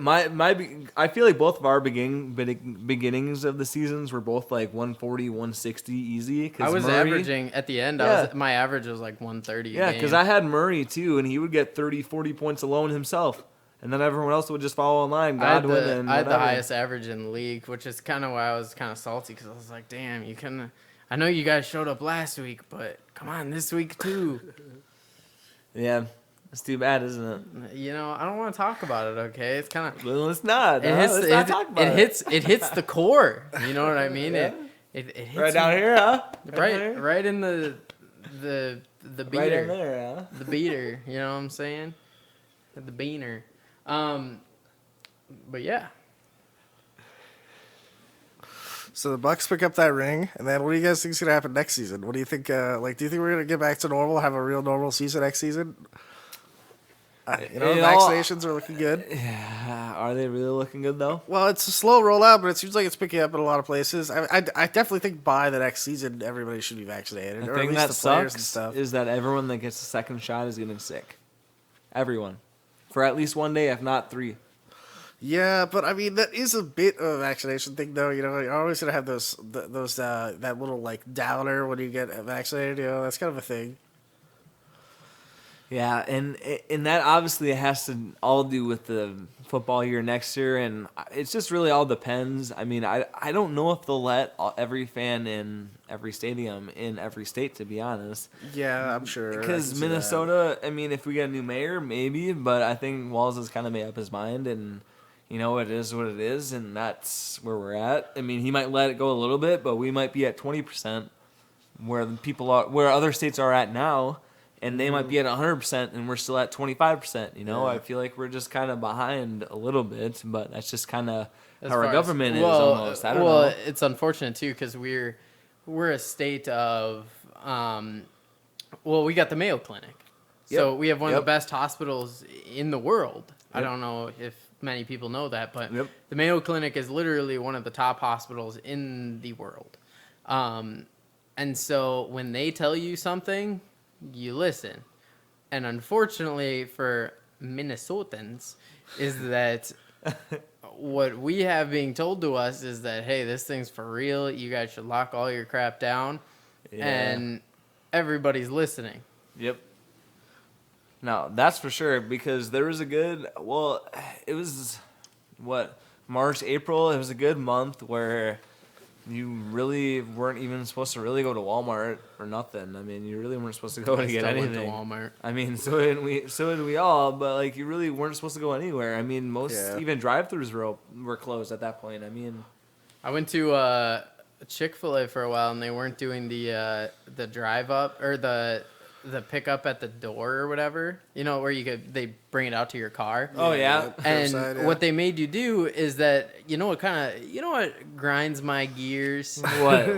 I feel like both of our beginnings of the seasons were both like 140, 160 easy. Cause I was Murray, averaging at the end. Yeah. My average was like 130. Yeah, because I had Murray too, and he would get 30, 40 points alone himself. And then everyone else would just follow in line. I had Godwin the, and I had the whatever. highest average in the league, which is kind of why I was kind of salty because I was like, damn, you can. I know you guys showed up last week, but come on, this week too. Yeah, it's too bad, isn't it? You know, I don't want to talk about it. Okay, it's kind of. Well, it's not. It no, hits. let's It, not talk about it hits the core. You know what I mean? Yeah. It hits Right down here, huh? right in the the beater. Right in there, huh? The beater, you know what I'm saying? The beaner. But yeah. So the Bucks pick up that ring, and then what do you guys think is gonna happen next season? What do you think? Do you think we're gonna get back to normal, have a real normal season next season? Vaccinations are looking good. Yeah, are they really looking good though? Well, it's a slow rollout, but it seems like it's picking up in a lot of places. I definitely think by the next season, everybody should be vaccinated, The or at thing least that the players and sucks stuff. is that everyone that gets a second shot is getting sick. Everyone, for at least one day, if not 3. Yeah, but I mean that is a bit of a vaccination thing, though. You know, you're always gonna have those that little like downer when you get vaccinated. You know, that's kind of a thing. Yeah, and that obviously has to all do with the football year next year, and it's just really all depends. I mean, I don't know if they'll let every fan in every stadium in every state, to be honest. Yeah, I'm sure. Because Minnesota, I mean, if we get a new mayor, maybe, but I think Walz has kind of made up his mind, and you know, it is what it is, and that's where we're at. I mean, he might let it go a little bit, but we might be at 20%, where the people are, where other states are at now. And they might be at 100%, and we're still at 25%. You know, Yeah. I feel like we're just kind of behind a little bit, but that's just kind of As how our far as- government is well, almost. I don't well, know. it's unfortunate too because we're a state of we got the Mayo Clinic, so we have one of Yep. the best hospitals in the world. I Yep. don't know if many people know that, but Yep. the Mayo Clinic is literally one of the top hospitals in the world. And so when they tell you something, you listen. And unfortunately for Minnesotans is that what we have being told to us is that, hey, this thing's for real. You guys should lock all your crap down. Yeah. And everybody's listening. Yep. No, that's for sure, because there was it was, March, April? It was a good month where you really weren't even supposed to really go to Walmart or nothing. I mean, you really weren't supposed to go to get Still went anything. to Walmart. I mean, so did we all, but like you really weren't supposed to go anywhere. I mean, even drive-thrus were closed at that point. I mean, I went to Chick-fil-A for a while, and they weren't doing the drive up or the pickup at the door or whatever. You know, where they bring it out to your car. oh yeah, And Curbside, yeah. what they made you do is that you know what grinds my gears what?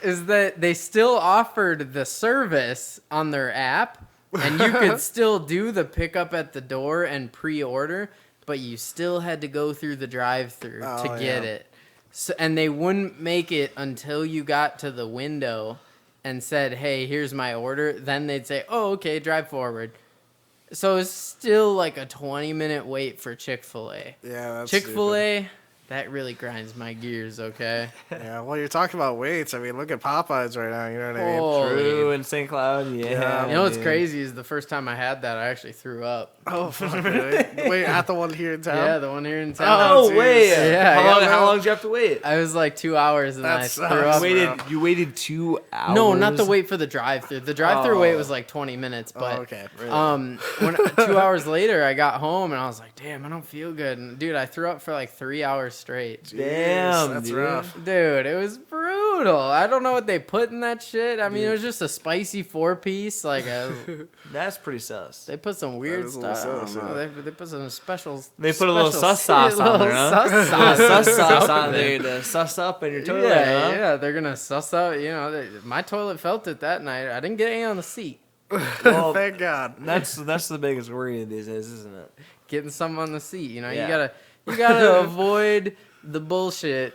is that they still offered the service on their app, and you could still do the pickup at the door and pre-order, but you still had to go through the drive-through to get it. So, and they wouldn't make it until you got to the window and said, hey, here's my order. Then they'd say, oh, okay, drive forward. So it's still like a 20-minute wait for Chick-fil-A. Yeah, that's Chick-fil-A, that really grinds my gears, okay? stupid. Yeah, well, you're talking about weights. I mean, look at Popeyes right now. You know what I mean? Holy- True, and St. Cloud, yeah. You know what's dude. crazy is the first time I had that, I actually threw up. Oh, fuck, really? Wait, at the one here in town? Yeah, the one here in town. Oh, jeez. wait. Yeah, How long did you have to wait? I was like 2 hours and That I sucks. threw up. You waited 2 hours? No, not the wait for the drive-through. The drive-through Oh. wait was like 20 minutes, but Oh, okay. when 2 hours later I got home and I was like, damn, I don't feel good. And dude, I threw up for like 3 hours straight. Damn, that's dude. rough. Dude, it was brutal. I don't know what they put in that shit. I mean, it was just a spicy 4-piece. Like, That's pretty sus. they put some weird is a little stuff. sus, I don't know, yeah. they put some special. They put a little special sus sauce on there, little huh? Sus sauce, Sus sauce on something. there to sus up in your toilet, Yeah, huh? yeah, they're gonna suss out. You know, my toilet felt it that night. I didn't get any on the seat. Well, Thank God. that's the biggest worry these days, isn't it? Getting some on the seat. You know, Yeah. you gotta avoid the bullshit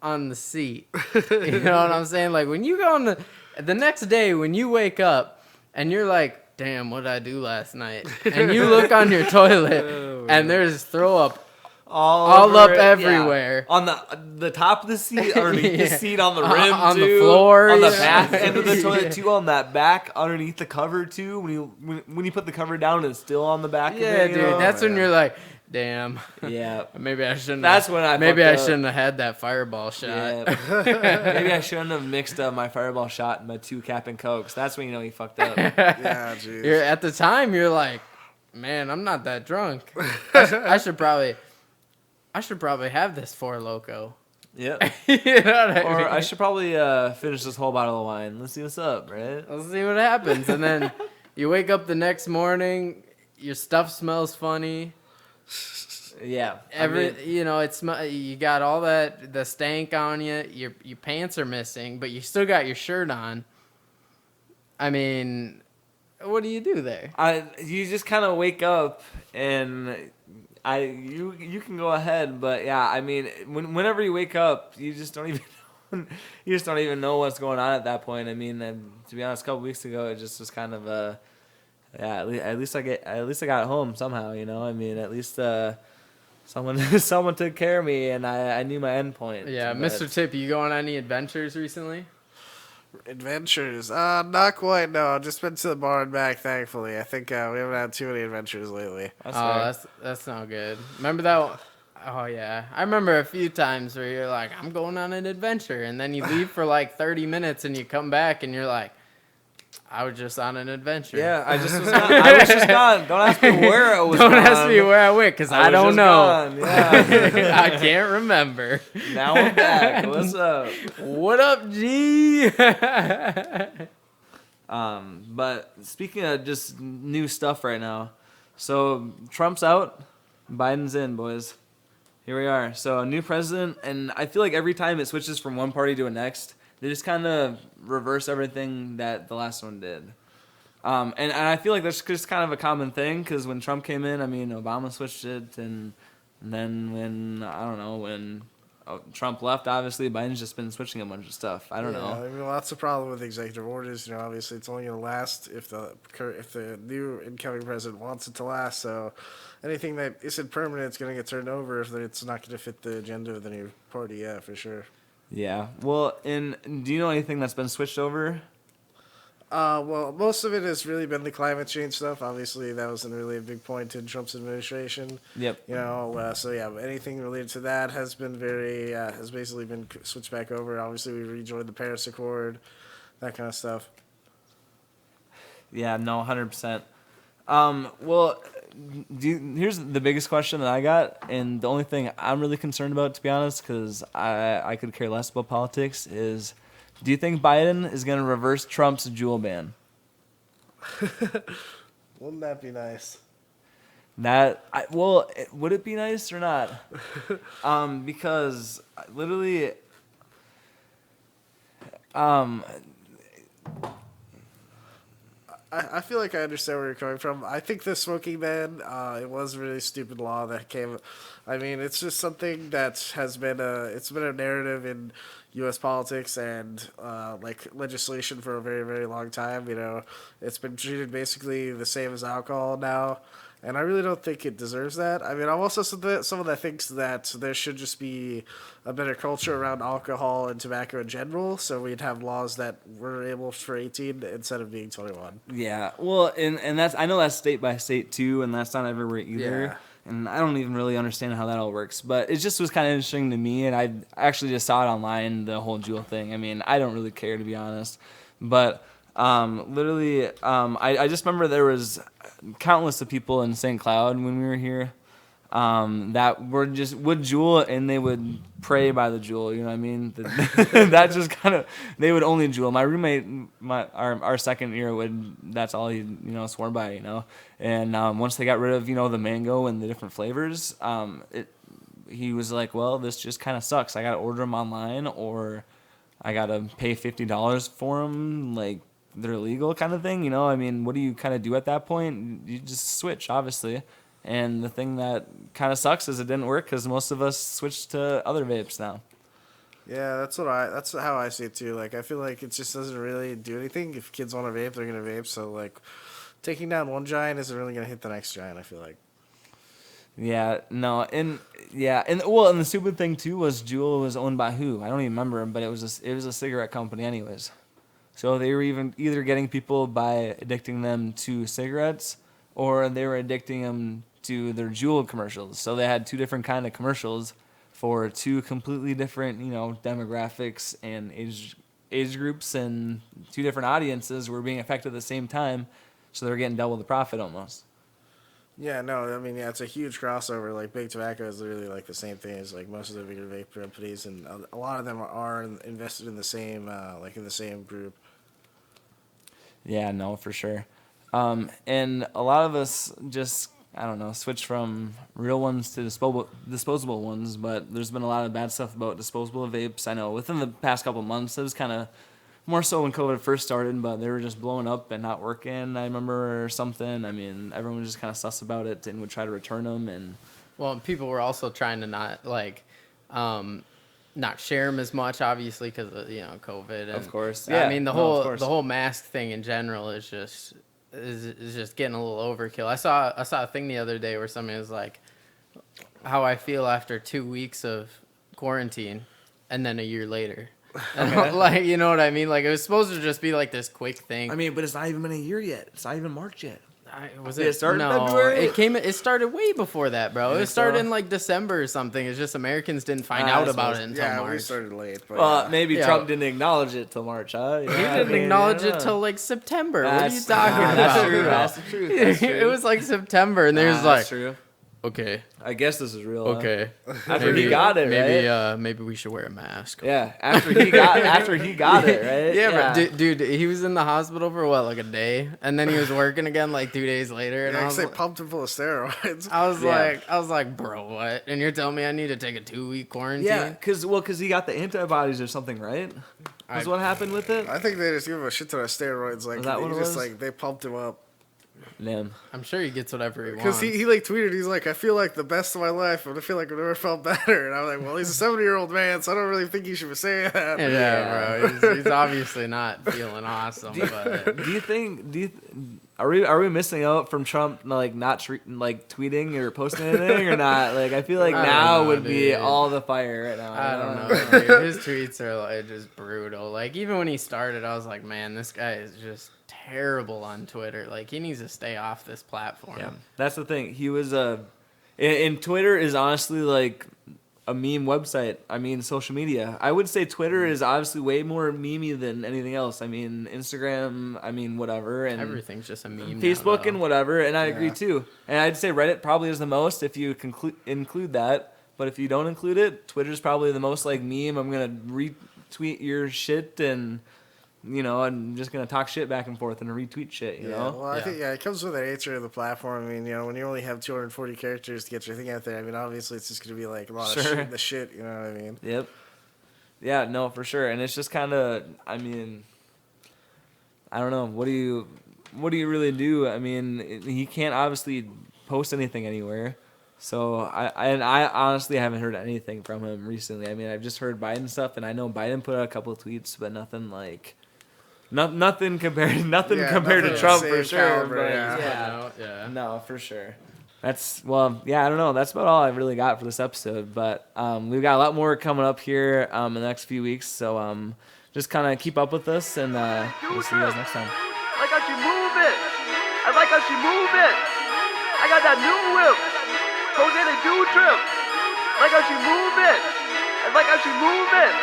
on the seat. You know what I'm saying? Like when you go on the next day when you wake up and you're like, damn, what did I do last night? And you look on your toilet and there's throw up all over up it, everywhere. Yeah. On the top of the seat, underneath the Yeah. seat, on the rim, On the too. floor, on the yeah. back end of the toilet Yeah. too, on that back, underneath the cover too. When you put the cover down, it's still on the back. Yeah, of it, you dude. know? That's when you're like, damn. Yeah. Maybe I shouldn't. That's when I Maybe I fucked up. shouldn't have had that fireball shot. Yeah. Maybe I shouldn't have mixed up my Fireball shot and my 2 Captain Cokes. That's when you know you fucked up. Yeah, jeez. You're at the time. You're like, man, I'm not that drunk. I should probably have this 4 Loko. Yep. You know what I Or mean? I should probably finish this whole bottle of wine. Let's see what's up, right? Let's see what happens. And then you wake up the next morning, your stuff smells funny. Yeah. You got all the stank on you. Your pants are missing, but you still got your shirt on. I mean, what do you do there? You just kind of wake up and you can go ahead, but yeah, I mean, whenever you wake up, you just don't even know what's going on at that point. I mean, to be honest, a couple weeks ago, it just was kind of yeah. At least I got home somehow. You know, I mean, at least someone took care of me, and I knew my end point. Yeah, but, Mr. Tip, you go on any adventures recently? Adventures? Not quite. No, just been to the bar and back. Thankfully, I think we haven't had too many adventures lately. That's not good. Remember that? Oh yeah, I remember a few times where you're like, I'm going on an adventure, and then you leave for like 30 minutes, and you come back, and you're like, I was just on an adventure. Yeah, I was just gone. Don't ask me where I was. Don't gone. ask me where I went, because I don't know. Gone. Yeah. I can't remember. Now I'm back. What's up? What up, G? But speaking of just new stuff right now, so Trump's out, Biden's in, boys. Here we are. So a new president, and I feel like every time it switches from one party to the next, they just kind of reverse everything that the last one did. And I feel like that's just kind of a common thing, because when Trump came in, I mean, Obama switched it, and then when Trump left, obviously, Biden's just been switching a bunch of stuff. I don't know. I mean, lots of problem with executive orders. You know, obviously, it's only going to last if the new incoming president wants it to last. So anything that isn't permanent is going to get turned over if it's not going to fit the agenda of the new party. Yeah, for sure. Yeah. Well, do you know anything that's been switched over? Well, most of it has really been the climate change stuff. Obviously, that wasn't really a big point in Trump's administration. Yep. You know, so yeah, anything related to that has been has basically been switched back over. Obviously, we rejoined the Paris Accord, that kind of stuff. Yeah, no, 100%. Well, here's the biggest question that I got, and the only thing I'm really concerned about, to be honest, because I could care less about politics, is do you think Biden is going to reverse Trump's jewel ban? Wouldn't that be nice? Would it be nice or not? Because literally, I feel like I understand where you're coming from. I think the smoking ban, it was a really stupid law that came. I mean, it's just something that has been it's been a narrative in U.S. politics and like legislation for a very, very long time. You know, it's been treated basically the same as alcohol now. And I really don't think it deserves that. I mean, I'm also someone that thinks that there should just be a better culture around alcohol and tobacco in general, so we'd have laws that were able for 18 instead of being 21. yeah. Well, and I know that's state by state too, and that's not everywhere either. Yeah. And I don't even really understand how that all works, but it just was kind of interesting to me, and I actually just saw it online, the whole Juul thing. I mean, I don't really care, to be honest, but literally, I just remember there was countless of people in St. Cloud when we were here that would Juul, and they would pray by the Juul. You know what I mean? That just kind of, they would only Juul. My roommate, our second year that's all he swore by. You know, and once they got rid of the mango and the different flavors, he was like, well, this just kind of sucks. I gotta order them online, or I gotta pay $50 for them. Like, they're illegal kind of thing, I mean, what do you kind of do at that point? You just switch, obviously. And the thing that kind of sucks is it didn't work, because most of us switched to other vapes now. Yeah, that's how I see it too. Like, I feel like it just doesn't really do anything. If kids want to vape, they're gonna vape. So like, taking down one giant isn't really gonna hit the next giant, I feel like. Yeah, no, and the stupid thing too was Juul was owned by who? I don't even remember, but it was a cigarette company anyways. So they were either getting people by addicting them to cigarettes, or they were addicting them to their Juul commercials. So they had two different kind of commercials for two completely different, demographics and age groups, and two different audiences were being affected at the same time. So they were getting double the profit almost. Yeah, no, I mean, yeah, it's a huge crossover. Like, big tobacco is literally like the same thing as like most of the bigger vape companies, and a lot of them are invested in the same, like in the same group. Yeah, no, for sure. And a lot of us just, I don't know, switch from real ones to disposable ones, but there's been a lot of bad stuff about disposable vapes. I know within the past couple months, it was kind of more so when COVID first started, but they were just blowing up and not working, I remember, or something. I mean, everyone was just kind of sus about it and would try to return them. And Well, people were also trying to not not share them as much, obviously, because of COVID. And, of course, I mean, of course. the whole mask thing in general is just getting a little overkill. I saw a thing the other day where somebody was like, "How I feel after 2 weeks of quarantine," and then a year later. Okay. Like, you know what I mean? Like, it was supposed to just be like this quick thing. I mean, but it's not even been a year yet. It's not even March yet. Was Did it start in no, February? It started way before that, bro. It started so? in like December or something. It's just Americans didn't find out about it until Yeah, March. we started late. But Well, maybe Yeah. Trump didn't acknowledge it till March, huh? He didn't acknowledge it till like September. What are you That's- talking about? That's true. That's the truth. That's true. It was like September, and they was That's like, true. okay, I guess this is real. huh? okay. After he got it, maybe, right? maybe we should wear a mask. Yeah, after he got it, right? Yeah, but dude, he was in the hospital for what, like a day, and then he was working again like 2 days later, and yeah, I 'cause was they pumped him full of steroids. I was like, bro, what? And you're telling me I need to take a 2-week quarantine? Yeah, because he got the antibodies or something, right? That's what happened with it. I think they just give him a shit ton of steroids. Like, Was that what it was? like they pumped him up. Damn. I'm sure he gets whatever he Because wants. he like tweeted, he's like, I feel like the best of my life, but I feel like I've never felt better. And I'm like, well, he's a 70-year-old man, so I don't really think he should be saying that. Yeah, bro. He's obviously not feeling awesome. But Do you think? Are we missing out from Trump like not tweeting or posting anything or not? Like I feel like I don't now know, would be dude. all the fire right now. I don't know. Dude. His tweets are like just brutal. Like even when he started, I was like, man, this guy is just terrible on Twitter. Like he needs to stay off this platform. Yeah, that's the thing. He was and Twitter is honestly like a meme website. I mean, social media. I would say Twitter is obviously way more memey than anything else. I mean, Instagram. I mean, whatever. And Everything's just a meme. Facebook now, and whatever. And I agree Yeah. too. And I'd say Reddit probably is the most if you include that. But if you don't include it, Twitter's probably the most like meme. I'm gonna retweet your shit and. I'm just gonna talk shit back and forth and retweet shit. You know. Well, I Yeah. think it comes with the nature of the platform. I mean, when you only have 240 characters to get your thing out there, I mean, obviously it's just gonna be like a lot of Sure. shit in the shit. You know what I mean? Yep. Yeah, no, for sure. And it's just kind of, I mean, I don't know. What do you really do? I mean, he can't obviously post anything anywhere. So I honestly haven't heard anything from him recently. I mean, I've just heard Biden stuff, and I know Biden put out a couple of tweets, but nothing like. Nothing compared to nothing Trump the for same sure. caliber, But yeah. Yeah. no, for sure. I don't know. That's about all I really got for this episode. But we've got a lot more coming up here in the next few weeks. So just kind of keep up with us, and we'll see you guys next time. I like how she move it. I like how she move it. I got that new whip. Jose the dude trip. I like how she move it. I like how she move it.